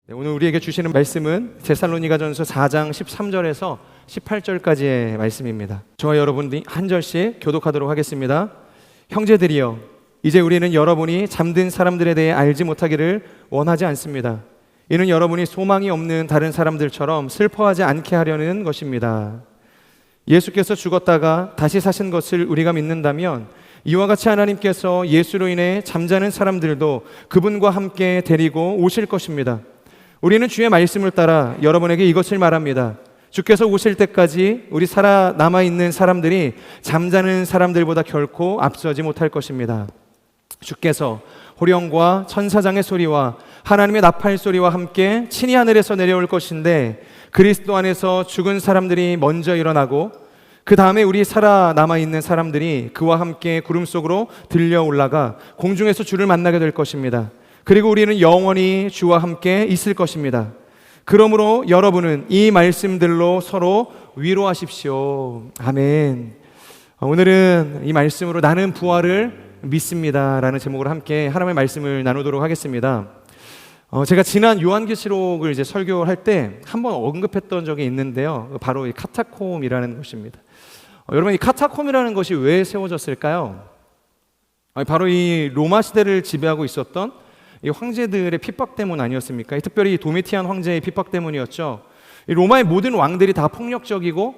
네, 오늘 우리에게 주시는 말씀은 데살로니가전서 4장 13절에서 18절까지의 말씀입니다. 저와 여러분이 한 절씩 교독하도록 하겠습니다. 형제들이여, 이제 우리는 여러분이 잠든 사람들에 대해 알지 못하기를 원하지 않습니다. 이는 여러분이 소망이 없는 다른 사람들처럼 슬퍼하지 않게 하려는 것입니다. 예수께서 죽었다가 다시 사신 것을 우리가 믿는다면 이와 같이 하나님께서 예수로 인해 잠자는 사람들도 그분과 함께 데리고 오실 것입니다. 우리는 주의 말씀을 따라 여러분에게 이것을 말합니다. 주께서 오실 때까지 우리 살아남아있는 사람들이 잠자는 사람들보다 결코 앞서지 못할 것입니다. 주께서 호령과 천사장의 소리와 하나님의 나팔 소리와 함께 친히 하늘에서 내려올 것인데, 그리스도 안에서 죽은 사람들이 먼저 일어나고 그 다음에 우리 살아남아있는 사람들이 그와 함께 구름 속으로 들려 올라가 공중에서 주를 만나게 될 것입니다. 그리고 우리는 영원히 주와 함께 있을 것입니다. 그러므로 여러분은 이 말씀들로 서로 위로하십시오. 아멘. 오늘은 이 말씀으로 나는 부활을 믿습니다 라는 제목으로 함께 하나님의 말씀을 나누도록 하겠습니다. 제가 지난 요한계시록을 이제 설교할 때 한번 언급했던 적이 있는데요, 바로 이 카타콤이라는 것입니다. 여러분, 이 카타콤이라는 것이 왜 세워졌을까요? 바로 이 로마 시대를 지배하고 있었던 이 황제들의 핍박 때문 아니었습니까? 특별히 도미티안 황제의 핍박 때문이었죠. 이 로마의 모든 왕들이 다 폭력적이고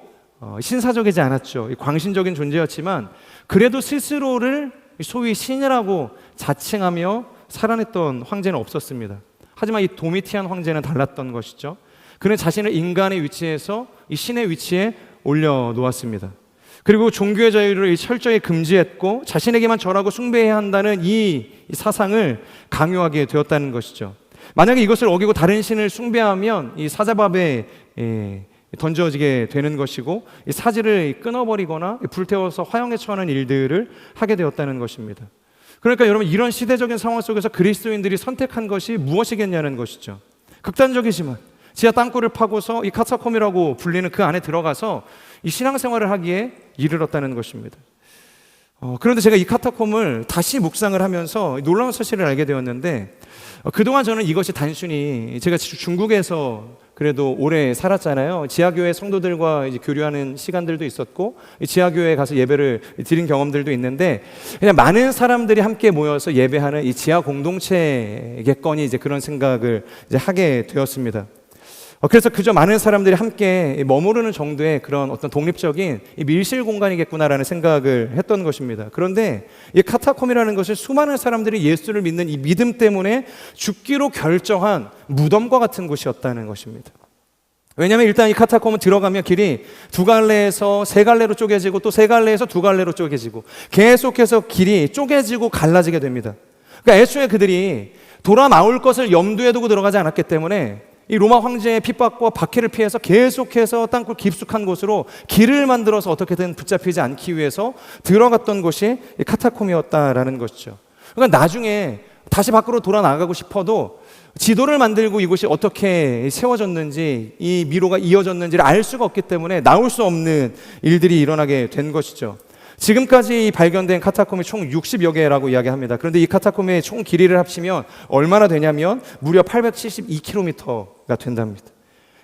신사적이지 않았죠. 광신적인 존재였지만 그래도 스스로를 소위 신이라고 자칭하며 살아냈던 황제는 없었습니다. 하지만 이 도미티안 황제는 달랐던 것이죠. 그는 자신을 인간의 위치에서 이 신의 위치에 올려놓았습니다. 그리고 종교의 자유를 철저히 금지했고 자신에게만 절하고 숭배해야 한다는 이 사상을 강요하게 되었다는 것이죠. 만약에 이것을 어기고 다른 신을 숭배하면 이 사자밥에 던져지게 되는 것이고, 이 사지를 끊어버리거나 불태워서 화형에 처하는 일들을 하게 되었다는 것입니다. 그러니까 여러분, 이런 시대적인 상황 속에서 그리스도인들이 선택한 것이 무엇이겠냐는 것이죠. 극단적이지만 지하 땅굴을 파고서 이 카타콤이라고 불리는 그 안에 들어가서 이 신앙생활을 하기에 이르렀다는 것입니다. 그런데 제가 이 카타콤을 다시 묵상을 하면서 놀라운 사실을 알게 되었는데, 그동안 저는 이것이 단순히, 제가 중국에서 그래도 오래 살았잖아요. 지하교회 성도들과 이제 교류하는 시간들도 있었고, 지하교회에 가서 예배를 드린 경험들도 있는데, 그냥 많은 사람들이 함께 모여서 예배하는 이 지하 공동체겠거니 이제 그런 생각을 이제 하게 되었습니다. 그래서 그저 많은 사람들이 함께 머무르는 정도의 그런 어떤 독립적인 이 밀실 공간이겠구나라는 생각을 했던 것입니다. 그런데 이 카타콤이라는 것은 수많은 사람들이 예수를 믿는 이 믿음 때문에 죽기로 결정한 무덤과 같은 곳이었다는 것입니다. 왜냐하면 일단 이 카타콤은 들어가면 길이 두 갈래에서 세 갈래로 쪼개지고 또 세 갈래에서 두 갈래로 쪼개지고 계속해서 길이 쪼개지고 갈라지게 됩니다. 그러니까 애초에 그들이 돌아 나올 것을 염두에 두고 들어가지 않았기 때문에 이 로마 황제의 핍박과 박해를 피해서 계속해서 땅굴 깊숙한 곳으로 길을 만들어서 어떻게든 붙잡히지 않기 위해서 들어갔던 곳이 이 카타콤이었다라는 것이죠. 그러니까 나중에 다시 밖으로 돌아 나가고 싶어도 지도를 만들고 이곳이 어떻게 세워졌는지, 이 미로가 이어졌는지를 알 수가 없기 때문에 나올 수 없는 일들이 일어나게 된 것이죠. 지금까지 발견된 카타콤이 총 60여 개라고 이야기합니다. 그런데 이 카타콤의 총 길이를 합치면 얼마나 되냐면 무려 872km가 된답니다.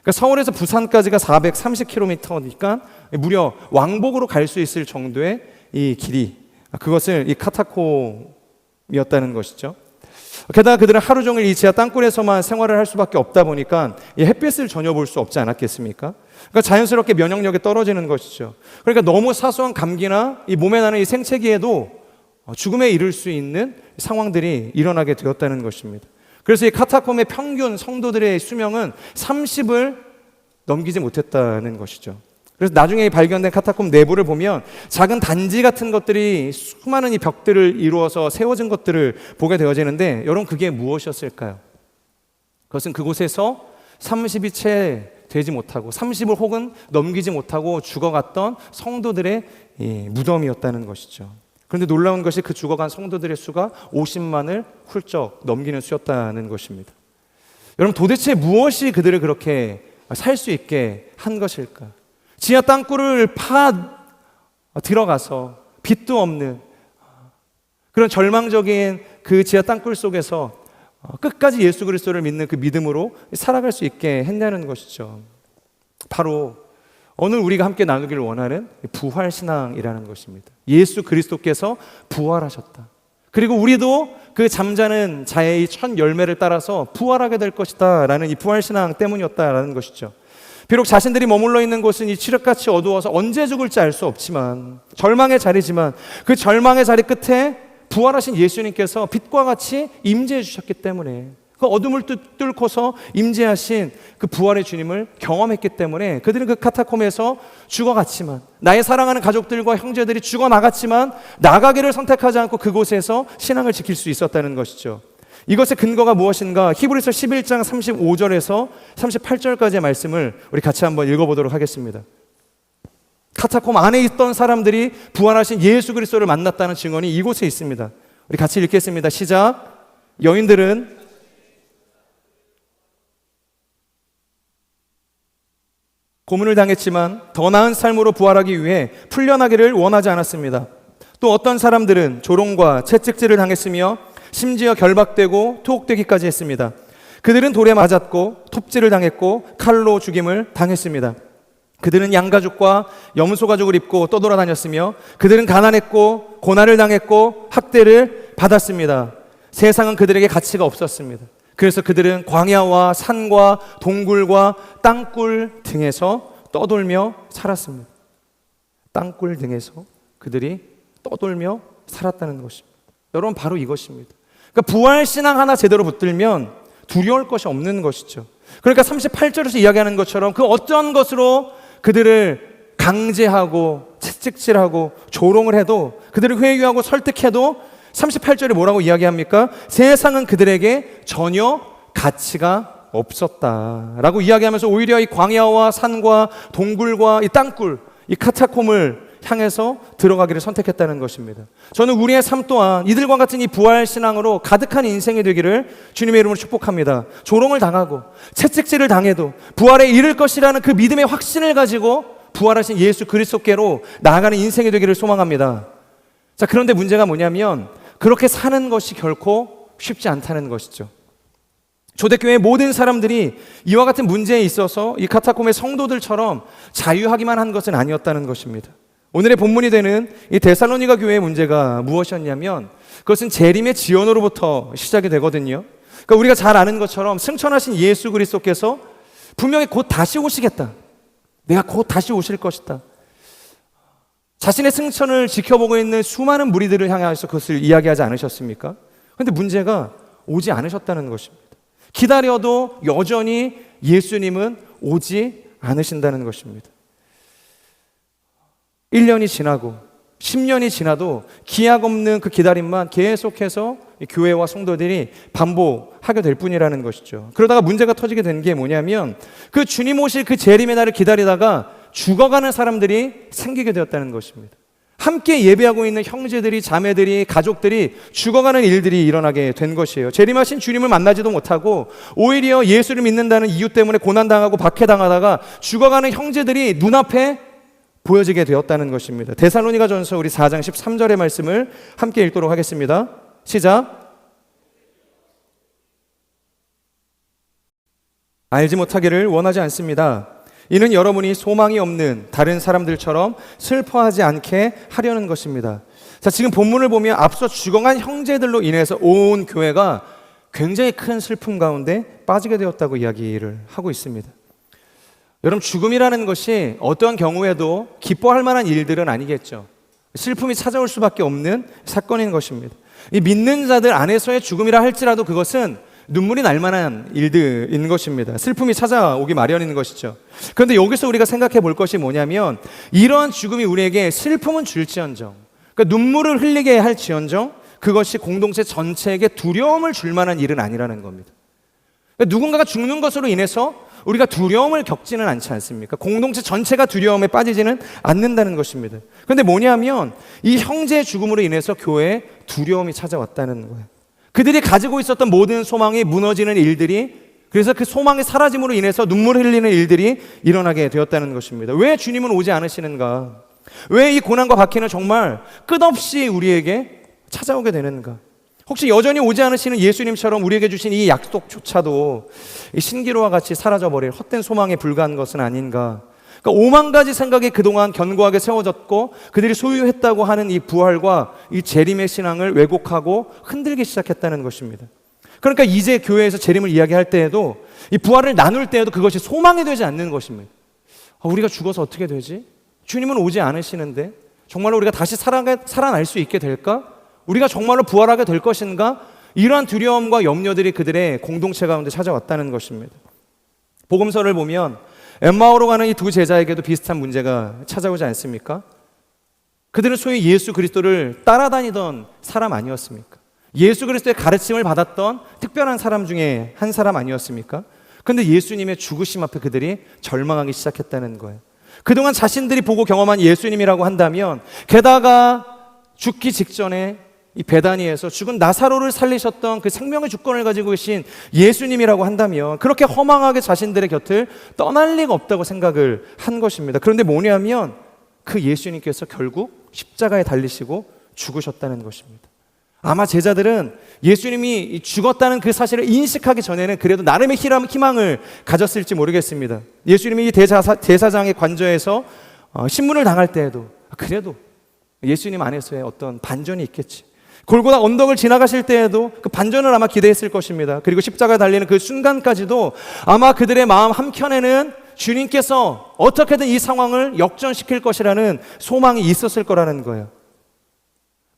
그러니까 서울에서 부산까지가 430km니까 무려 왕복으로 갈 수 있을 정도의 이 길이, 그것을 이 카타콤이었다는 것이죠. 게다가 그들은 하루 종일 이 지하 땅굴에서만 생활을 할 수밖에 없다 보니까 이 햇빛을 전혀 볼 수 없지 않았겠습니까? 그러니까 자연스럽게 면역력이 떨어지는 것이죠. 그러니까 너무 사소한 감기나 이 몸에 나는 이 생채기에도 죽음에 이를 수 있는 상황들이 일어나게 되었다는 것입니다. 그래서 이 카타콤의 평균 성도들의 수명은 30을 넘기지 못했다는 것이죠. 그래서 나중에 발견된 카타콤 내부를 보면 작은 단지 같은 것들이 수많은 이 벽들을 이루어서 세워진 것들을 보게 되어지는데, 여러분, 그게 무엇이었을까요? 그것은 그곳에서 30이 채 되지 못하고 30을 혹은 넘기지 못하고 죽어갔던 성도들의 무덤이었다는 것이죠. 그런데 놀라운 것이 그 죽어간 성도들의 수가 50만을 훌쩍 넘기는 수였다는 것입니다. 여러분, 도대체 무엇이 그들을 그렇게 살 수 있게 한 것일까? 지하 땅굴을 들어가서 빛도 없는 그런 절망적인 그 지하 땅굴 속에서 끝까지 예수 그리스도를 믿는 그 믿음으로 살아갈 수 있게 했냐는 것이죠. 바로 오늘 우리가 함께 나누기를 원하는 부활신앙이라는 것입니다. 예수 그리스도께서 부활하셨다. 그리고 우리도 그 잠자는 자의 이 첫 열매를 따라서 부활하게 될 것이다 라는 이 부활신앙 때문이었다라는 것이죠. 비록 자신들이 머물러 있는 곳은 이 칠흑같이 어두워서 언제 죽을지 알 수 없지만, 절망의 자리지만, 그 절망의 자리 끝에 부활하신 예수님께서 빛과 같이 임재해 주셨기 때문에, 그 어둠을 뚫고서 임재하신 그 부활의 주님을 경험했기 때문에 그들은 그 카타콤에서 죽어갔지만, 나의 사랑하는 가족들과 형제들이 죽어나갔지만 나가기를 선택하지 않고 그곳에서 신앙을 지킬 수 있었다는 것이죠. 이것의 근거가 무엇인가? 히브리서 11장 35절에서 38절까지의 말씀을 우리 같이 한번 읽어보도록 하겠습니다. 카타콤 안에 있던 사람들이 부활하신 예수 그리스도를 만났다는 증언이 이곳에 있습니다. 우리 같이 읽겠습니다. 시작. 여인들은 고문을 당했지만 더 나은 삶으로 부활하기 위해 풀려나기를 원하지 않았습니다. 또 어떤 사람들은 조롱과 채찍질을 당했으며 심지어 결박되고 투옥되기까지 했습니다. 그들은 돌에 맞았고 톱질을 당했고 칼로 죽임을 당했습니다. 그들은 양가죽과 염소가죽을 입고 떠돌아다녔으며 그들은 가난했고 고난을 당했고 학대를 받았습니다. 세상은 그들에게 가치가 없었습니다. 그래서 그들은 광야와 산과 동굴과 땅굴 등에서 떠돌며 살았습니다. 땅굴 등에서 그들이 떠돌며 살았다는 것입니다. 여러분, 바로 이것입니다. 그러니까 부활신앙 하나 제대로 붙들면 두려울 것이 없는 것이죠. 그러니까 38절에서 이야기하는 것처럼 그 어떤 것으로 그들을 강제하고 채찍질하고 조롱을 해도, 그들을 회유하고 설득해도 38절에 뭐라고 이야기합니까? 세상은 그들에게 전혀 가치가 없었다라고 이야기하면서 오히려 이 광야와 산과 동굴과 이 땅굴, 이 카타콤을 향해서 들어가기를 선택했다는 것입니다. 저는 우리의 삶 또한 이들과 같은 이 부활신앙으로 가득한 인생이 되기를 주님의 이름으로 축복합니다. 조롱을 당하고 채찍질을 당해도 부활에 이를 것이라는 그 믿음의 확신을 가지고 부활하신 예수 그리스도께로 나아가는 인생이 되기를 소망합니다. 자, 그런데 문제가 뭐냐면 그렇게 사는 것이 결코 쉽지 않다는 것이죠. 초대교회의 모든 사람들이 이와 같은 문제에 있어서 이 카타콤의 성도들처럼 자유하기만 한 것은 아니었다는 것입니다. 오늘의 본문이 되는 이 데살로니가 교회의 문제가 무엇이었냐면 그것은 재림의 지연으로부터 시작이 되거든요. 그러니까 우리가 잘 아는 것처럼 승천하신 예수 그리스도께서 분명히 곧 다시 오시겠다. 내가 곧 다시 오실 것이다. 자신의 승천을 지켜보고 있는 수많은 무리들을 향해서 그것을 이야기하지 않으셨습니까? 그런데 문제가 오지 않으셨다는 것입니다. 기다려도 여전히 예수님은 오지 않으신다는 것입니다. 1년이 지나고 10년이 지나도 기약 없는 그 기다림만 계속해서 교회와 성도들이 반복하게 될 뿐이라는 것이죠. 그러다가 문제가 터지게 된 게 뭐냐면 그 주님 오실 그 재림의 날을 기다리다가 죽어가는 사람들이 생기게 되었다는 것입니다. 함께 예배하고 있는 형제들이, 자매들이, 가족들이 죽어가는 일들이 일어나게 된 것이에요. 재림하신 주님을 만나지도 못하고 오히려 예수를 믿는다는 이유 때문에 고난당하고 박해당하다가 죽어가는 형제들이 눈앞에 보여지게 되었다는 것입니다. 데살로니가 전서 우리 4장 13절의 말씀을 함께 읽도록 하겠습니다. 시작. 알지 못하기를 원하지 않습니다. 이는 여러분이 소망이 없는 다른 사람들처럼 슬퍼하지 않게 하려는 것입니다. 자, 지금 본문을 보면 앞서 죽어간 형제들로 인해서 온 교회가 굉장히 큰 슬픔 가운데 빠지게 되었다고 이야기를 하고 있습니다. 여러분, 죽음이라는 것이 어떠한 경우에도 기뻐할 만한 일들은 아니겠죠. 슬픔이 찾아올 수밖에 없는 사건인 것입니다. 이 믿는 자들 안에서의 죽음이라 할지라도 그것은 눈물이 날 만한 일들인 것입니다. 슬픔이 찾아오기 마련인 것이죠. 그런데 여기서 우리가 생각해 볼 것이 뭐냐면 이러한 죽음이 우리에게 슬픔은 줄지언정, 그러니까 눈물을 흘리게 할지언정 그것이 공동체 전체에게 두려움을 줄 만한 일은 아니라는 겁니다. 그러니까 누군가가 죽는 것으로 인해서 우리가 두려움을 겪지는 않지 않습니까? 공동체 전체가 두려움에 빠지지는 않는다는 것입니다. 그런데 뭐냐면 이 형제의 죽음으로 인해서 교회에 두려움이 찾아왔다는 거예요. 그들이 가지고 있었던 모든 소망이 무너지는 일들이, 그래서 그 소망이 사라짐으로 인해서 눈물을 흘리는 일들이 일어나게 되었다는 것입니다. 왜 주님은 오지 않으시는가? 왜 이 고난과 박해는 정말 끝없이 우리에게 찾아오게 되는가? 혹시 여전히 오지 않으시는 예수님처럼 우리에게 주신 이 약속조차도 이 신기루와 같이 사라져버릴 헛된 소망에 불과한 것은 아닌가. 그러니까 5만 가지 생각이 그동안 견고하게 세워졌고 그들이 소유했다고 하는 이 부활과 이 재림의 신앙을 왜곡하고 흔들기 시작했다는 것입니다. 그러니까 이제 교회에서 재림을 이야기할 때에도 이 부활을 나눌 때에도 그것이 소망이 되지 않는 것입니다. 우리가 죽어서 어떻게 되지? 주님은 오지 않으시는데 정말로 우리가 다시 살아날 수 있게 될까? 우리가 정말로 부활하게 될 것인가? 이러한 두려움과 염려들이 그들의 공동체 가운데 찾아왔다는 것입니다. 복음서를 보면 엠마오로 가는 이 두 제자에게도 비슷한 문제가 찾아오지 않습니까? 그들은 소위 예수 그리스도를 따라다니던 사람 아니었습니까? 예수 그리스도의 가르침을 받았던 특별한 사람 중에 한 사람 아니었습니까? 그런데 예수님의 죽으심 앞에 그들이 절망하기 시작했다는 거예요. 그동안 자신들이 보고 경험한 예수님이라고 한다면, 게다가 죽기 직전에 이 베다니에서 죽은 나사로를 살리셨던 그 생명의 주권을 가지고 계신 예수님이라고 한다면 그렇게 허망하게 자신들의 곁을 떠날 리가 없다고 생각을 한 것입니다. 그런데 뭐냐면 그 예수님께서 결국 십자가에 달리시고 죽으셨다는 것입니다. 아마 제자들은 예수님이 죽었다는 그 사실을 인식하기 전에는 그래도 나름의 희망을 가졌을지 모르겠습니다. 예수님이 이 대사장의 관저에서 신문을 당할 때에도 그래도 예수님 안에서의 어떤 반전이 있겠지. 골고다 언덕을 지나가실 때에도 그 반전을 아마 기대했을 것입니다. 그리고 십자가에 달리는 그 순간까지도 아마 그들의 마음 한켠에는 주님께서 어떻게든 이 상황을 역전시킬 것이라는 소망이 있었을 거라는 거예요.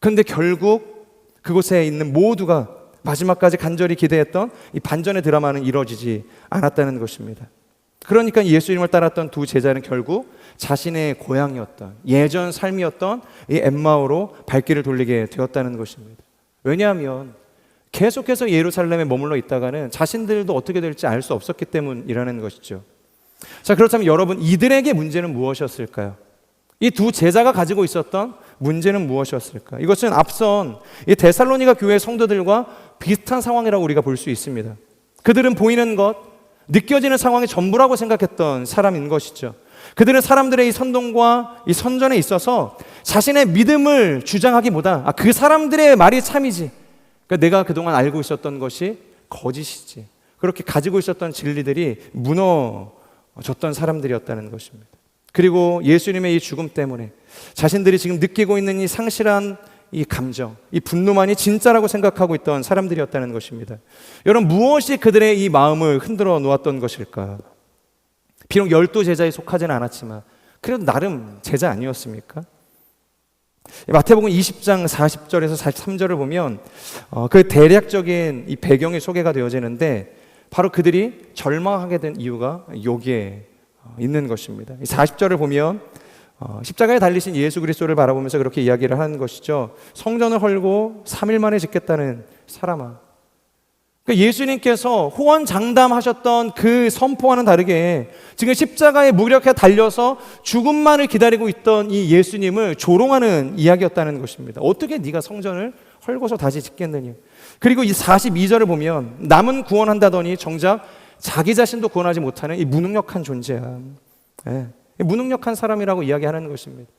그런데 결국 그곳에 있는 모두가 마지막까지 간절히 기대했던 이 반전의 드라마는 이루어지지 않았다는 것입니다. 그러니까 예수님을 따랐던 두 제자는 결국 자신의 고향이었던 예전 삶이었던 이 엠마오로 발길을 돌리게 되었다는 것입니다. 왜냐하면 계속해서 예루살렘에 머물러 있다가는 자신들도 어떻게 될지 알 수 없었기 때문이라는 것이죠. 자, 그렇다면 여러분, 이들에게 문제는 무엇이었을까요? 이 두 제자가 가지고 있었던 문제는 무엇이었을까? 이것은 앞선 이 데살로니가 교회 성도들과 비슷한 상황이라고 우리가 볼 수 있습니다. 그들은 보이는 것, 느껴지는 상황이 전부라고 생각했던 사람인 것이죠. 그들은 사람들의 이 선동과 이 선전에 있어서 자신의 믿음을 주장하기보다 그 사람들의 말이 참이지, 그러니까 내가 그동안 알고 있었던 것이 거짓이지, 그렇게 가지고 있었던 진리들이 무너졌던 사람들이었다는 것입니다. 그리고 예수님의 이 죽음 때문에 자신들이 지금 느끼고 있는 이 상실한 이 감정, 이 분노만이 진짜라고 생각하고 있던 사람들이었다는 것입니다. 여러분, 무엇이 그들의 이 마음을 흔들어 놓았던 것일까? 비록 12제자에 속하지는 않았지만 그래도 나름 제자 아니었습니까? 마태복음 20장 40절에서 43절을 보면 그 대략적인 이 배경이 소개가 되어지는데 바로 그들이 절망하게 된 이유가 여기에 있는 것입니다. 40절을 보면 십자가에 달리신 예수 그리스도를 바라보면서 그렇게 이야기를 하는 것이죠. 성전을 헐고 3일 만에 짓겠다는 사람아. 그러니까 예수님께서 호언장담하셨던 그 선포와는 다르게 지금 십자가에 무력하게 달려서 죽음만을 기다리고 있던 이 예수님을 조롱하는 이야기였다는 것입니다. 어떻게 네가 성전을 헐고서 다시 짓겠느냐. 그리고 이 42절을 보면 남은 구원한다더니 정작 자기 자신도 구원하지 못하는 이 무능력한 존재야. 무능력한 사람이라고 이야기하는 것입니다.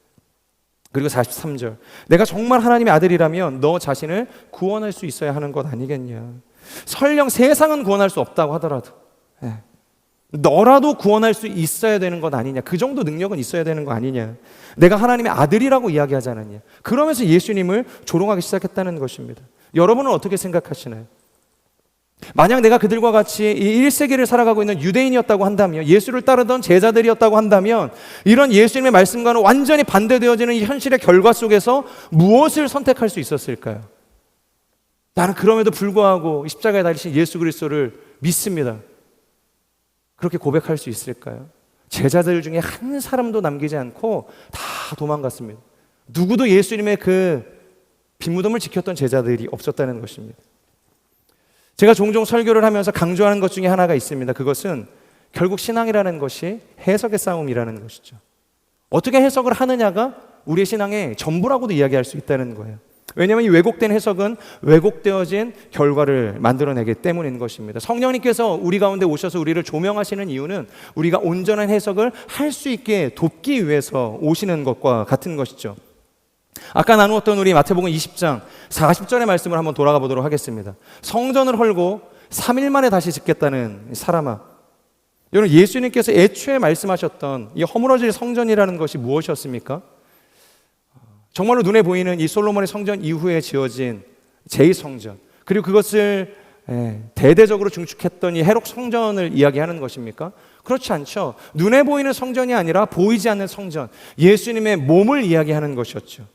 그리고 43절, 내가 정말 하나님의 아들이라면 너 자신을 구원할 수 있어야 하는 것 아니겠냐. 설령 세상은 구원할 수 없다고 하더라도 너라도 구원할 수 있어야 되는 것 아니냐. 그 정도 능력은 있어야 되는 거 아니냐. 내가 하나님의 아들이라고 이야기하지 않았냐. 그러면서 예수님을 조롱하기 시작했다는 것입니다. 여러분은 어떻게 생각하시나요? 만약 내가 그들과 같이 이 1세기를 살아가고 있는 유대인이었다고 한다면, 예수를 따르던 제자들이었다고 한다면, 이런 예수님의 말씀과는 완전히 반대되어지는 이 현실의 결과 속에서 무엇을 선택할 수 있었을까요? 나는 그럼에도 불구하고 십자가에 달리신 예수 그리스도를 믿습니다. 그렇게 고백할 수 있을까요? 제자들 중에 한 사람도 남기지 않고 다 도망갔습니다. 누구도 예수님의 그 빈무덤을 지켰던 제자들이 없었다는 것입니다. 제가 종종 설교를 하면서 강조하는 것 중에 하나가 있습니다. 그것은 결국 신앙이라는 것이 해석의 싸움이라는 것이죠. 어떻게 해석을 하느냐가 우리의 신앙의 전부라고도 이야기할 수 있다는 거예요. 왜냐하면 이 왜곡된 해석은 왜곡되어진 결과를 만들어내기 때문인 것입니다. 성령님께서 우리 가운데 오셔서 우리를 조명하시는 이유는 우리가 온전한 해석을 할 수 있게 돕기 위해서 오시는 것과 같은 것이죠. 아까 나누었던 우리 마태복음 20장 40절의 말씀을 한번 돌아가 보도록 하겠습니다. 성전을 헐고 3일 만에 다시 짓겠다는 사람아. 여러분, 예수님께서 애초에 말씀하셨던 이 허물어질 성전이라는 것이 무엇이었습니까? 정말로 눈에 보이는 이 솔로몬의 성전 이후에 지어진 제2성전, 그리고 그것을 대대적으로 증축했던 이 헤롯 성전을 이야기하는 것입니까? 그렇지 않죠. 눈에 보이는 성전이 아니라 보이지 않는 성전, 예수님의 몸을 이야기하는 것이었죠.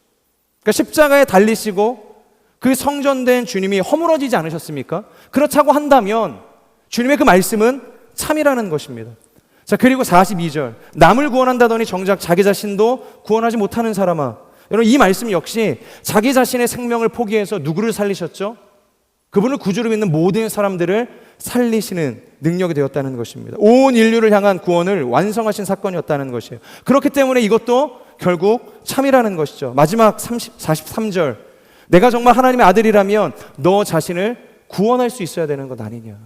그러니까 십자가에 달리시고 그 성전된 주님이 허물어지지 않으셨습니까? 그렇다고 한다면 주님의 그 말씀은 참이라는 것입니다. 자, 그리고 42절, 남을 구원한다더니 정작 자기 자신도 구원하지 못하는 사람아. 여러분, 이 말씀 역시 자기 자신의 생명을 포기해서 누구를 살리셨죠? 그분을 구주로 믿는 모든 사람들을 살리시는 능력이 되었다는 것입니다. 온 인류를 향한 구원을 완성하신 사건이었다는 것이에요. 그렇기 때문에 이것도 결국 참이라는 것이죠. 마지막 43절, 내가 정말 하나님의 아들이라면 너 자신을 구원할 수 있어야 되는 것 아니냐.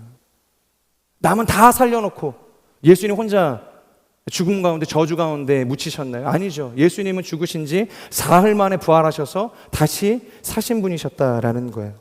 남은 다 살려놓고 예수님 혼자 죽음 가운데, 저주 가운데 묻히셨나요? 아니죠. 예수님은 죽으신 지 사흘 만에 부활하셔서 다시 사신 분이셨다라는 거예요.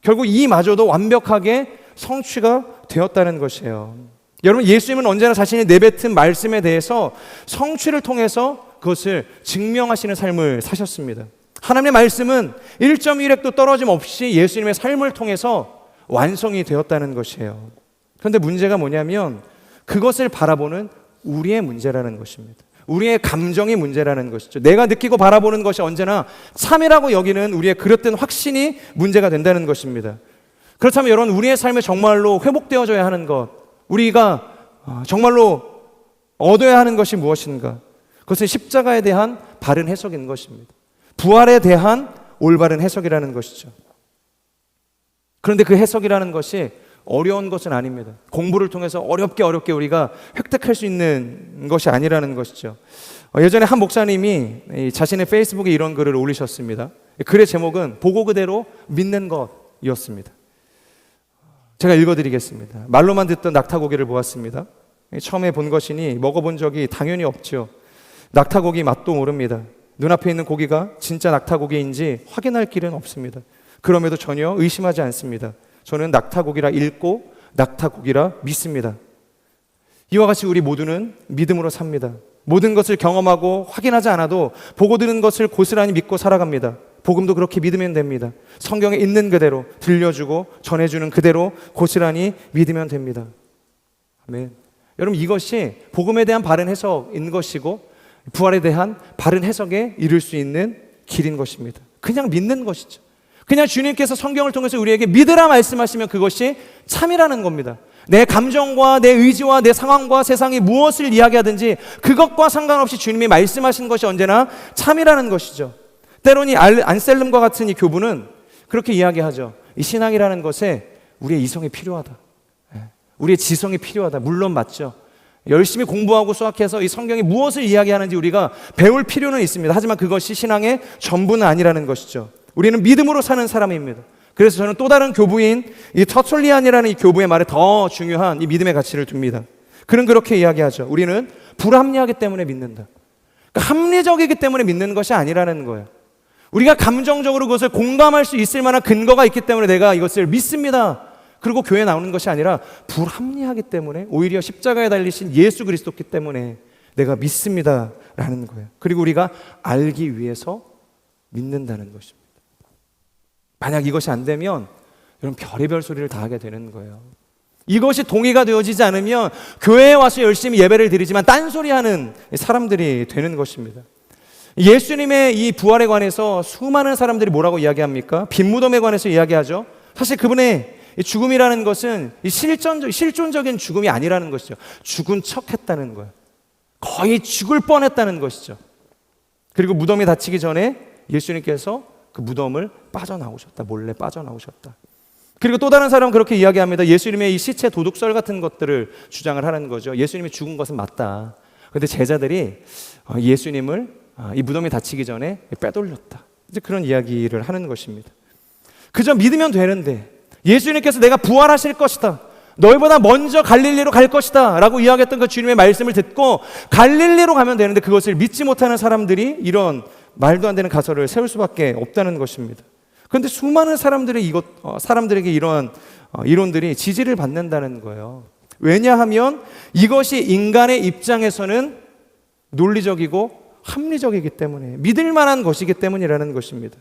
결국 이마저도 완벽하게 성취가 되었다는 것이에요. 여러분, 예수님은 언제나 자신이 내뱉은 말씀에 대해서 성취를 통해서 그것을 증명하시는 삶을 사셨습니다. 하나님의 말씀은 1.1획도 떨어짐 없이 예수님의 삶을 통해서 완성이 되었다는 것이에요. 그런데 문제가 뭐냐면 그것을 바라보는 우리의 문제라는 것입니다. 우리의 감정의 문제라는 것이죠. 내가 느끼고 바라보는 것이 언제나 참이라고 여기는 우리의 그릇된 확신이 문제가 된다는 것입니다. 그렇다면 여러분, 우리의 삶에 정말로 회복되어져야 하는 것, 우리가 정말로 얻어야 하는 것이 무엇인가? 그것은 십자가에 대한 바른 해석인 것입니다. 부활에 대한 올바른 해석이라는 것이죠. 그런데 그 해석이라는 것이 어려운 것은 아닙니다. 공부를 통해서 어렵게 우리가 획득할 수 있는 것이 아니라는 것이죠. 예전에 한 목사님이 자신의 페이스북에 이런 글을 올리셨습니다. 글의 제목은 보고 그대로 믿는 것이었습니다. 제가 읽어드리겠습니다. 말로만 듣던 낙타고기를 보았습니다. 처음에 본 것이니 먹어본 적이 당연히 없죠. 낙타고기 맛도 모릅니다. 눈앞에 있는 고기가 진짜 낙타고기인지 확인할 길은 없습니다. 그럼에도 전혀 의심하지 않습니다. 저는 낙타고기라 읽고 낙타고기라 믿습니다. 이와 같이 우리 모두는 믿음으로 삽니다. 모든 것을 경험하고 확인하지 않아도 보고 들은 것을 고스란히 믿고 살아갑니다. 복음도 그렇게 믿으면 됩니다. 성경에 있는 그대로 들려주고 전해주는 그대로 고스란히 믿으면 됩니다. 아멘. 여러분, 이것이 복음에 대한 바른 해석인 것이고 부활에 대한 바른 해석에 이를 수 있는 길인 것입니다. 그냥 믿는 것이죠. 그냥 주님께서 성경을 통해서 우리에게 믿으라 말씀하시면 그것이 참이라는 겁니다. 내 감정과 내 의지와 내 상황과 세상이 무엇을 이야기하든지 그것과 상관없이 주님이 말씀하신 것이 언제나 참이라는 것이죠. 때로는 안셀름과 같은 이 교부는 그렇게 이야기하죠. 이 신앙이라는 것에 우리의 이성이 필요하다. 우리의 지성이 필요하다. 물론 맞죠. 열심히 공부하고 수학해서 이 성경이 무엇을 이야기하는지 우리가 배울 필요는 있습니다. 하지만 그것이 신앙의 전부는 아니라는 것이죠. 우리는 믿음으로 사는 사람입니다. 그래서 저는 또 다른 교부인 이 터툴리안이라는 이 교부의 말에 더 중요한 이 믿음의 가치를 둡니다. 그는 그렇게 이야기하죠. 우리는 불합리하기 때문에 믿는다. 그러니까 합리적이기 때문에 믿는 것이 아니라는 거예요. 우리가 감정적으로 그것을 공감할 수 있을 만한 근거가 있기 때문에 내가 이것을 믿습니다. 그리고 교회에 나오는 것이 아니라 불합리하기 때문에, 오히려 십자가에 달리신 예수 그리스도기 때문에 내가 믿습니다라는 거예요. 그리고 우리가 알기 위해서 믿는다는 것입니다. 만약 이것이 안 되면 여러분 별의별 소리를 다 하게 되는 거예요. 이것이 동의가 되어지지 않으면 교회에 와서 열심히 예배를 드리지만 딴소리하는 사람들이 되는 것입니다. 예수님의 이 부활에 관해서 수많은 사람들이 뭐라고 이야기합니까? 빈무덤에 관해서 이야기하죠. 사실 그분의 죽음이라는 것은 실존적인 죽음이 아니라는 것이죠. 죽은 척했다는 거예요. 거의 죽을 뻔했다는 것이죠. 그리고 무덤이 닫히기 전에 예수님께서 그 무덤을 빠져나오셨다. 몰래 빠져나오셨다. 그리고 또 다른 사람은 그렇게 이야기합니다. 예수님의 이 시체 도둑설 같은 것들을 주장을 하는 거죠. 예수님이 죽은 것은 맞다. 그런데 제자들이 예수님을 이 무덤이 닫히기 전에 빼돌렸다. 이제 그런 이야기를 하는 것입니다. 그저 믿으면 되는데 예수님께서 내가 부활하실 것이다. 너희보다 먼저 갈릴리로 갈 것이다 라고 이야기했던 그 주님의 말씀을 듣고 갈릴리로 가면 되는데 그것을 믿지 못하는 사람들이 이런 말도 안 되는 가설을 세울 수밖에 없다는 것입니다. 그런데 수많은 사람들에게 이러한 이론들이 지지를 받는다는 거예요. 왜냐하면 이것이 인간의 입장에서는 논리적이고 합리적이기 때문에, 믿을 만한 것이기 때문이라는 것입니다.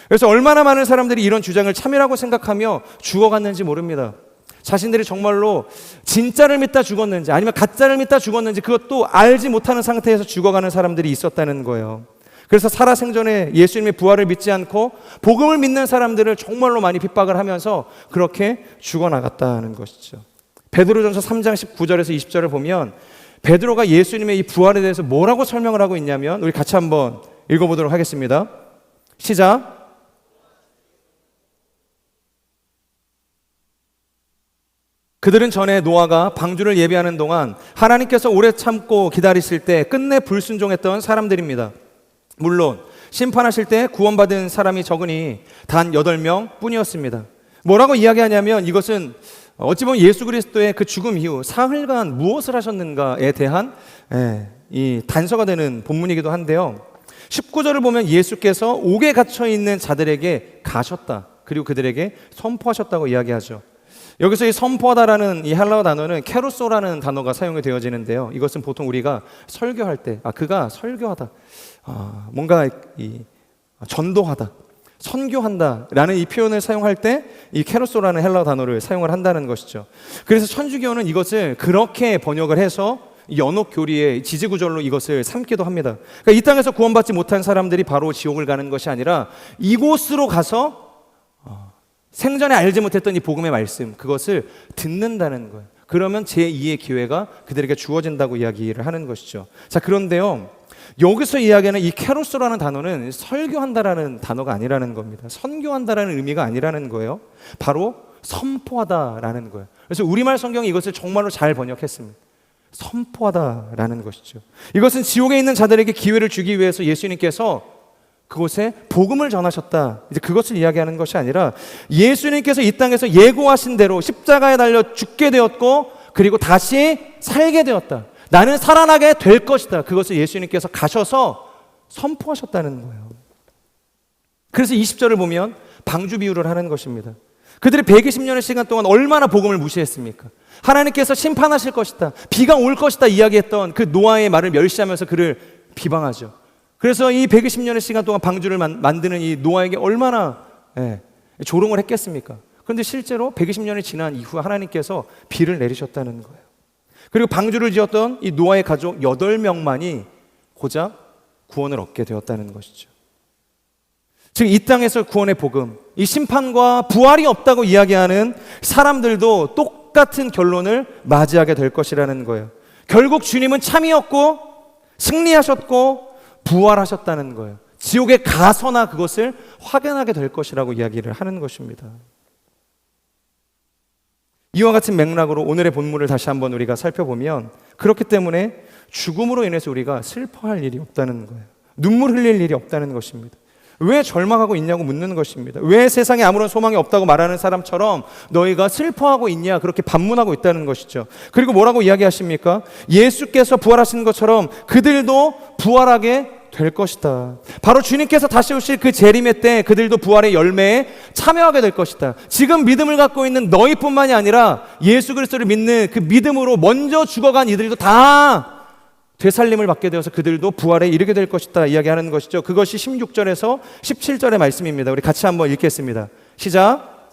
그래서 얼마나 많은 사람들이 이런 주장을 참이라고 생각하며 죽어갔는지 모릅니다. 자신들이 정말로 진짜를 믿다 죽었는지 아니면 가짜를 믿다 죽었는지 그것도 알지 못하는 상태에서 죽어가는 사람들이 있었다는 거예요. 그래서 살아생전에 예수님의 부활을 믿지 않고 복음을 믿는 사람들을 정말로 많이 핍박을 하면서 그렇게 죽어나갔다는 것이죠. 베드로전서 3장 19절에서 20절을 보면 베드로가 예수님의 이 부활에 대해서 뭐라고 설명을 하고 있냐면, 우리 같이 한번 읽어보도록 하겠습니다. 시작. 그들은 전에 노아가 방주를 예비하는 동안 하나님께서 오래 참고 기다리실 때 끝내 불순종했던 사람들입니다. 물론 심판하실 때 구원받은 사람이 적으니 단 8명 뿐이었습니다. 뭐라고 이야기하냐면, 이것은 어찌 보면 예수 그리스도의 그 죽음 이후 사흘간 무엇을 하셨는가에 대한 이 단서가 되는 본문이기도 한데요. 19절을 보면 예수께서 옥에 갇혀 있는 자들에게 가셨다, 그리고 그들에게 선포하셨다고 이야기하죠. 여기서 이 선포하다라는 이 헬라어 단어는 케루소라는 단어가 사용이 되어지는데요. 이것은 보통 우리가 설교할 때 그가 설교하다, 뭔가 이 전도하다, 선교한다라는 이 표현을 사용할 때 이 케루소라는 헬라어 단어를 사용을 한다는 것이죠. 그래서 천주교는 이것을 그렇게 번역을 해서 연옥 교리의 지지구절로 이것을 삼기도 합니다. 그러니까 이 땅에서 구원받지 못한 사람들이 바로 지옥을 가는 것이 아니라 이곳으로 가서 생전에 알지 못했던 이 복음의 말씀, 그것을 듣는다는 거예요. 그러면 제2의 기회가 그들에게 주어진다고 이야기를 하는 것이죠. 자, 그런데요, 여기서 이야기하는 이 케루소라는 단어는 설교한다라는 단어가 아니라는 겁니다. 선교한다라는 의미가 아니라는 거예요. 바로 선포하다라는 거예요. 그래서 우리말 성경이 이것을 정말로 잘 번역했습니다. 선포하다라는 것이죠. 이것은 지옥에 있는 자들에게 기회를 주기 위해서 예수님께서 그곳에 복음을 전하셨다, 이제 그것을 이야기하는 것이 아니라 예수님께서 이 땅에서 예고하신 대로 십자가에 달려 죽게 되었고 그리고 다시 살게 되었다, 나는 살아나게 될 것이다, 그것을 예수님께서 가셔서 선포하셨다는 거예요. 그래서 20절을 보면 방주 비유를 하는 것입니다. 그들이 120년의 시간 동안 얼마나 복음을 무시했습니까? 하나님께서 심판하실 것이다, 비가 올 것이다 이야기했던 그 노아의 말을 멸시하면서 그를 비방하죠. 그래서 이 120년의 시간 동안 방주를 만드는 이 노아에게 얼마나 조롱을 했겠습니까? 그런데 실제로 120년이 지난 이후 하나님께서 비를 내리셨다는 거예요. 그리고 방주를 지었던 이 노아의 가족 8명만이 고작 구원을 얻게 되었다는 것이죠. 즉 이 땅에서 구원의 복음, 이 심판과 부활이 없다고 이야기하는 사람들도 똑같은 결론을 맞이하게 될 것이라는 거예요. 결국 주님은 참이었고 승리하셨고 부활하셨다는 거예요. 지옥에 가서나 그것을 확인하게 될 것이라고 이야기를 하는 것입니다. 이와 같은 맥락으로 오늘의 본문을 다시 한번 우리가 살펴보면, 그렇기 때문에 죽음으로 인해서 우리가 슬퍼할 일이 없다는 거예요. 눈물 흘릴 일이 없다는 것입니다. 왜 절망하고 있냐고 묻는 것입니다. 왜 세상에 아무런 소망이 없다고 말하는 사람처럼 너희가 슬퍼하고 있냐, 그렇게 반문하고 있다는 것이죠. 그리고 뭐라고 이야기하십니까? 예수께서 부활하신 것처럼 그들도 부활하게 될 것이다. 바로 주님께서 다시 오실 그 재림의 때 그들도 부활의 열매에 참여하게 될 것이다. 지금 믿음을 갖고 있는 너희뿐만이 아니라 예수 그리스도를 믿는 그 믿음으로 먼저 죽어간 이들도 다 되살림을 받게 되어서 그들도 부활에 이르게 될 것이다 이야기하는 것이죠. 그것이 16절에서 17절의 말씀입니다. 우리 같이 한번 읽겠습니다. 시작.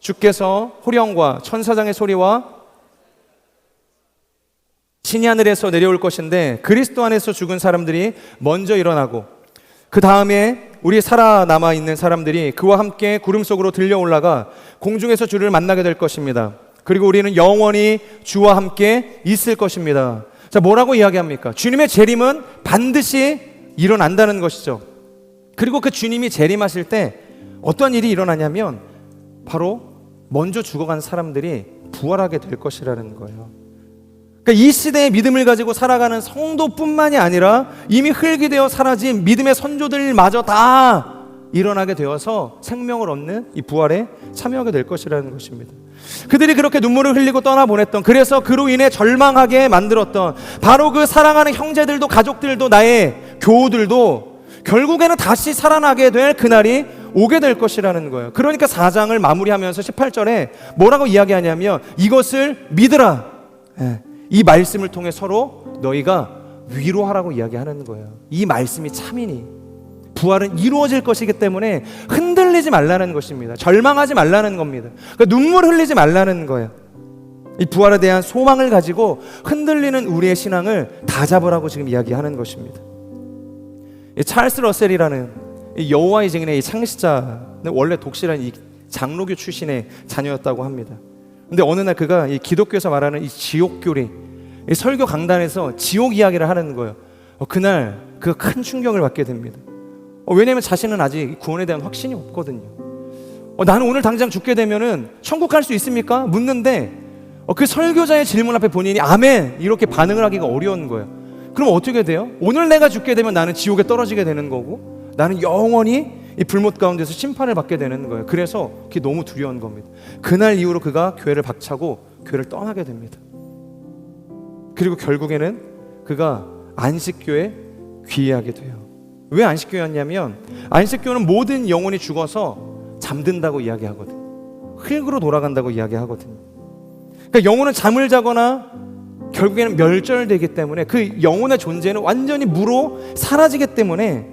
주께서 호령과 천사장의 소리와 신이 하늘에서 내려올 것인데 그리스도 안에서 죽은 사람들이 먼저 일어나고 그 다음에 우리 살아남아 있는 사람들이 그와 함께 구름 속으로 들려 올라가 공중에서 주를 만나게 될 것입니다. 그리고 우리는 영원히 주와 함께 있을 것입니다. 자, 뭐라고 이야기합니까? 주님의 재림은 반드시 일어난다는 것이죠. 그리고 그 주님이 재림하실 때 어떤 일이 일어나냐면 바로 먼저 죽어간 사람들이 부활하게 될 것이라는 거예요. 그러니까 이 시대의 믿음을 가지고 살아가는 성도뿐만이 아니라 이미 흙이 되어 사라진 믿음의 선조들마저 다 일어나게 되어서 생명을 얻는 이 부활에 참여하게 될 것이라는 것입니다. 그들이 그렇게 눈물을 흘리고 떠나보냈던, 그래서 그로 인해 절망하게 만들었던 바로 그 사랑하는 형제들도 가족들도 나의 교우들도 결국에는 다시 살아나게 될 그날이 오게 될 것이라는 거예요. 그러니까 4장을 마무리하면서 18절에 뭐라고 이야기하냐면 이것을 믿으라. 이 말씀을 통해 서로 너희가 위로하라고 이야기하는 거예요. 이 말씀이 참이니 부활은 이루어질 것이기 때문에 흔들리지 말라는 것입니다. 절망하지 말라는 겁니다. 그러니까 눈물 흘리지 말라는 거예요. 이 부활에 대한 소망을 가지고 흔들리는 우리의 신앙을 다잡으라고 지금 이야기하는 것입니다. 이 찰스 러셀이라는 이 여호와의 증인의 이 창시자는 원래 독실한 이 장로교 출신의 자녀였다고 합니다. 근데 어느 날 그가 이 기독교에서 말하는 이 지옥교리, 이 설교 강단에서 지옥 이야기를 하는 거예요. 그날 그가 큰 충격을 받게 됩니다. 왜냐하면 자신은 아직 구원에 대한 확신이 없거든요. 나는 오늘 당장 죽게 되면은 천국 갈 수 있습니까? 묻는데 그 설교자의 질문 앞에 본인이 아멘 이렇게 반응을 하기가 어려운 거예요. 그럼 어떻게 돼요? 오늘 내가 죽게 되면 나는 지옥에 떨어지게 되는 거고 나는 영원히 이 불못 가운데서 심판을 받게 되는 거예요. 그래서 그게 너무 두려운 겁니다. 그날 이후로 그가 교회를 박차고 교회를 떠나게 됩니다. 그리고 결국에는 그가 안식교에 귀의하게 돼요. 왜 안식교였냐면 안식교는 모든 영혼이 죽어서 잠든다고 이야기하거든요. 흙으로 돌아간다고 이야기하거든요. 그러니까 영혼은 잠을 자거나 결국에는 멸절되기 때문에 그 영혼의 존재는 완전히 무로 사라지기 때문에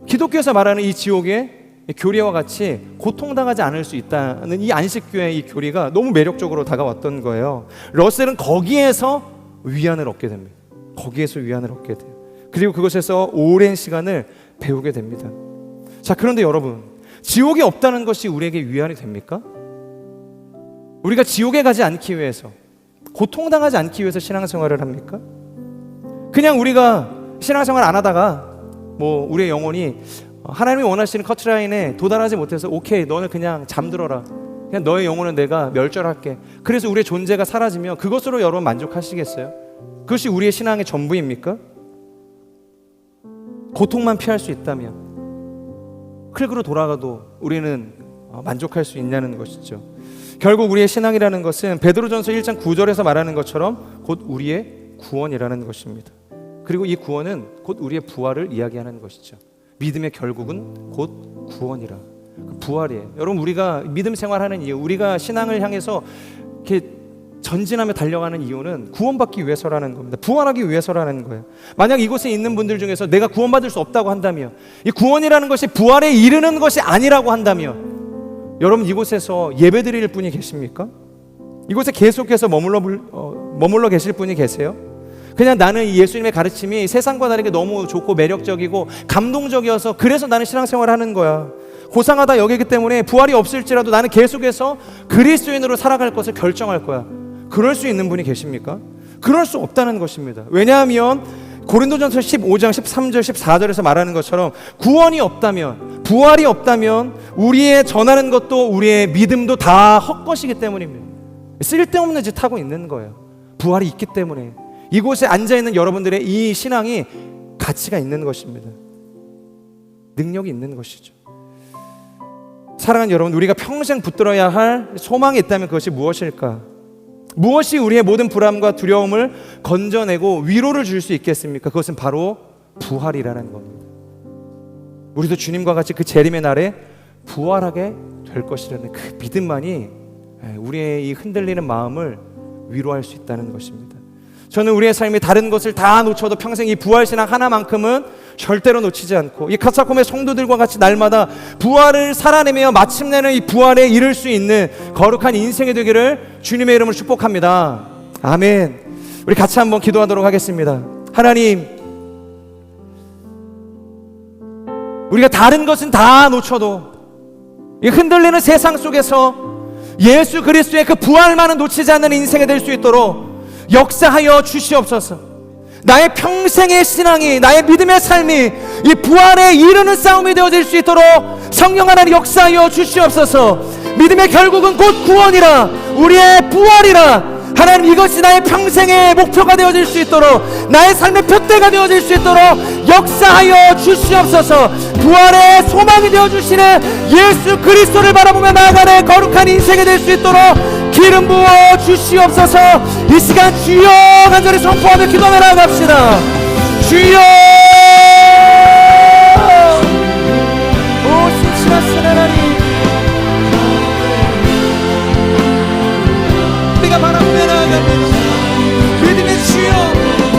기독교에서 말하는 이 지옥의 교리와 같이 고통당하지 않을 수 있다는 이 안식교의 이 교리가 너무 매력적으로 다가왔던 거예요. 러셀은 거기에서 위안을 얻게 됩니다. 거기에서 위안을 얻게 돼요. 그리고 그것에서 오랜 시간을 배우게 됩니다. 자, 그런데 여러분, 지옥이 없다는 것이 우리에게 위안이 됩니까? 우리가 지옥에 가지 않기 위해서, 고통당하지 않기 위해서 신앙생활을 합니까? 그냥 우리가 신앙생활 안 하다가 뭐 우리의 영혼이 하나님이 원하시는 커트라인에 도달하지 못해서 오케이 너는 그냥 잠들어라, 그냥 너의 영혼은 내가 멸절할게, 그래서 우리의 존재가 사라지면 그것으로 여러분 만족하시겠어요? 그것이 우리의 신앙의 전부입니까? 고통만 피할 수 있다면 흙으로 돌아가도 우리는 만족할 수 있냐는 것이죠. 결국 우리의 신앙이라는 것은 베드로전서 1장 9절에서 말하는 것처럼 곧 우리의 구원이라는 것입니다. 그리고 이 구원은 곧 우리의 부활을 이야기하는 것이죠. 믿음의 결국은 곧 구원이라. 부활이에요. 여러분, 우리가 믿음 생활하는 이유, 우리가 신앙을 향해서 이렇게 전진하며 달려가는 이유는 구원받기 위해서라는 겁니다. 부활하기 위해서라는 거예요. 만약 이곳에 있는 분들 중에서 내가 구원받을 수 없다고 한다면, 이 구원이라는 것이 부활에 이르는 것이 아니라고 한다면, 여러분 이곳에서 예배드릴 분이 계십니까? 이곳에 계속해서 머물러 계실 분이 계세요? 그냥 나는 이 예수님의 가르침이 세상과 다르게 너무 좋고 매력적이고 감동적이어서 그래서 나는 신앙생활을 하는 거야, 고상하다 여기기 때문에 부활이 없을지라도 나는 계속해서 그리스도인으로 살아갈 것을 결정할 거야, 그럴 수 있는 분이 계십니까? 그럴 수 없다는 것입니다. 왜냐하면 고린도전서 15장 13절 14절에서 말하는 것처럼 구원이 없다면, 부활이 없다면 우리의 전하는 것도 우리의 믿음도 다 헛것이기 때문입니다. 쓸데없는 짓 하고 있는 거예요. 부활이 있기 때문에 이곳에 앉아있는 여러분들의 이 신앙이 가치가 있는 것입니다. 능력이 있는 것이죠. 사랑하는 여러분, 우리가 평생 붙들어야 할 소망이 있다면 그것이 무엇일까? 무엇이 우리의 모든 불안과 두려움을 건져내고 위로를 줄 수 있겠습니까? 그것은 바로 부활이라는 겁니다. 우리도 주님과 같이 그 재림의 날에 부활하게 될 것이라는 그 믿음만이 우리의 이 흔들리는 마음을 위로할 수 있다는 것입니다. 저는 우리의 삶이 다른 것을 다 놓쳐도 평생 이 부활신앙 하나만큼은 절대로 놓치지 않고 이 카사콤의 성도들과 같이 날마다 부활을 살아내며 마침내는 이 부활에 이를 수 있는 거룩한 인생이 되기를 주님의 이름으로 축복합니다. 아멘. 우리 같이 한번 기도하도록 하겠습니다. 하나님, 우리가 다른 것은 다 놓쳐도 이 흔들리는 세상 속에서 예수 그리스도의 그 부활만은 놓치지 않는 인생이 될 수 있도록 역사하여 주시옵소서. 나의 평생의 신앙이, 나의 믿음의 삶이 이 부활에 이르는 싸움이 되어질 수 있도록 성령 하나님 역사하여 주시옵소서. 믿음의 결국은 곧 구원이라, 우리의 부활이라. 하나님, 이것이 나의 평생의 목표가 되어질 수 있도록, 나의 삶의 표대가 되어질 수 있도록 역사하여 주시옵소서. 부활의 소망이 되어주시는 예수 그리스도를 바라보며 나아가는 거룩한 인생이 될 수 있도록 기름 부어 주시옵소서. 이 시간 주여 간절히 선포하며 기도하며 나아갑시다. 주여, 우리가 바라보며 나아갑니다. 믿음의 주여,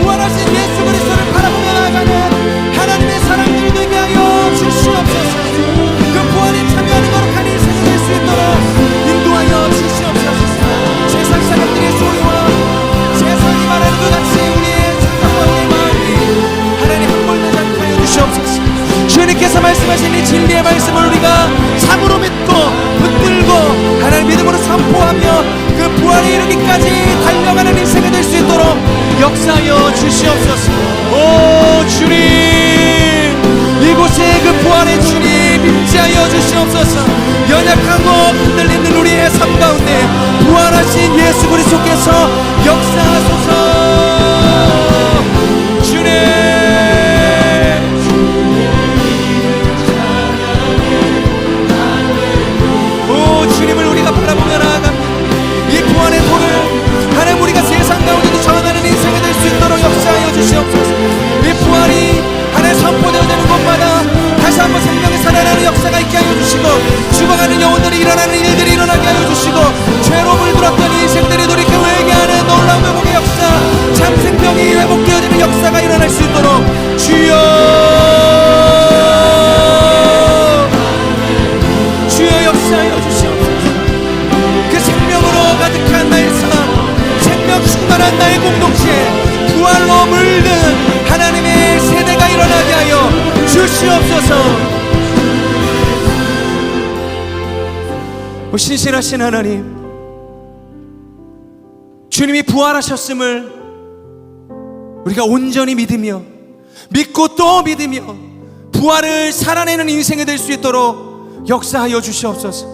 부활하신 예수 그리스도를 바라보며 나아가는 하나님의 사람들이 되게 하여 주시옵소서. 그 부활에 참여하는 거룩한 인생이 될 수 있도록 인도하여 주시옵소서. 세상 사람들의 소리와 세상이 말하는 것 같이 우리의 생각과 우리의 마음이 하나님 흠몰되지 않게 하여 주시옵소서. 주님께서 말씀하신 이 진리의 말씀을 우리가 참으로 믿고 붙들고 하나님 믿음으로 선포하며 그 부활에 이르기까지 달려가는 인생이 될 수 있도록 역사하여 주시옵소서. 오 주님, 이곳에 그 부활의 주님 임재하여 주시옵소서. 연약하고 흔들리는 우리의 삶 가운데 부활하신 예수 그리스도께서 역사하소서. 주님, 주님을 우리가 바라보며 나아갑니다. 이 부활의 도를 하나님 우리가 세상 가운데도 전하는 인생이 될 수 있도록 역사하여 주시옵소서. 이 부활이 하나님 선포되어지는 곳마다 다시 한번 생명이 살아나는 역사가 있게 하여 주시고 죽어가는 영혼들이 일어나는 일들이 일어나게 하여 주시고 죄로 물들었던 인생들이 돌이켜 회개하는 놀라운 회복의 역사, 참 생명이 회복되어지는 역사가 일어날 수 있도록 주여 역사하여 주시옵소서. 그 생명으로 가득한 나의 삶, 생명 충만한 나의 공동체, 부활로 물든 하나님의 세대가 일어나게 하여 주시옵소서. 신실하신 하나님, 주님이 부활하셨음을 우리가 온전히 믿으며 믿고 또 믿으며 부활을 살아내는 인생이 될 수 있도록 역사하여 주시옵소서.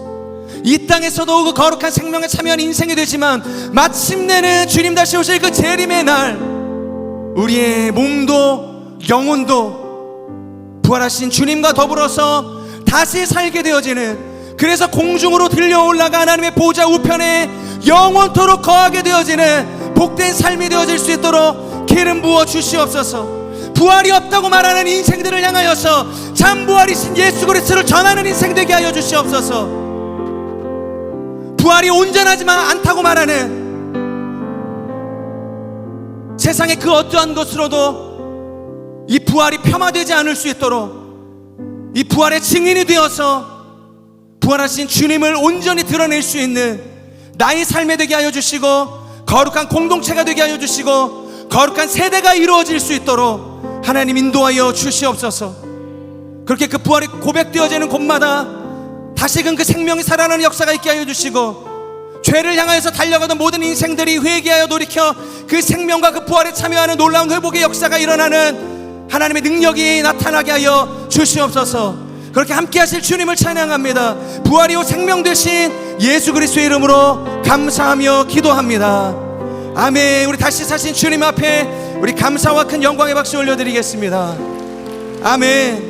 이 땅에서도 그 거룩한 생명에 참여한 인생이 되지만 마침내는 주님 다시 오실 그 재림의 날 우리의 몸도 영혼도 부활하신 주님과 더불어서 다시 살게 되어지는, 그래서 공중으로 들려 올라가 하나님의 보좌 우편에 영원토록 거하게 되어지는 복된 삶이 되어질 수 있도록 기름 부어 주시옵소서. 부활이 없다고 말하는 인생들을 향하여서 참 부활이신 예수 그리스도를 전하는 인생 되게 하여 주시옵소서. 부활이 온전하지만 않다고 말하는 세상의 그 어떠한 것으로도 이 부활이 폄하되지 않을 수 있도록 이 부활의 증인이 되어서 부활하신 주님을 온전히 드러낼 수 있는 나의 삶에 되게 하여 주시고 거룩한 공동체가 되게 하여 주시고 거룩한 세대가 이루어질 수 있도록 하나님 인도하여 주시옵소서. 그렇게 그 부활이 고백되어지는 곳마다 다시금 그 생명이 살아나는 역사가 있게 하여 주시고 죄를 향하여서 달려가던 모든 인생들이 회개하여 돌이켜 그 생명과 그 부활에 참여하는 놀라운 회복의 역사가 일어나는 하나님의 능력이 나타나게 하여 주시옵소서. 그렇게 함께 하실 주님을 찬양합니다. 부활이요 생명 되신 예수 그리스도의 이름으로 감사하며 기도합니다. 아멘. 우리 다시 사신 주님 앞에 우리 감사와 큰 영광의 박수 올려드리겠습니다. 아멘.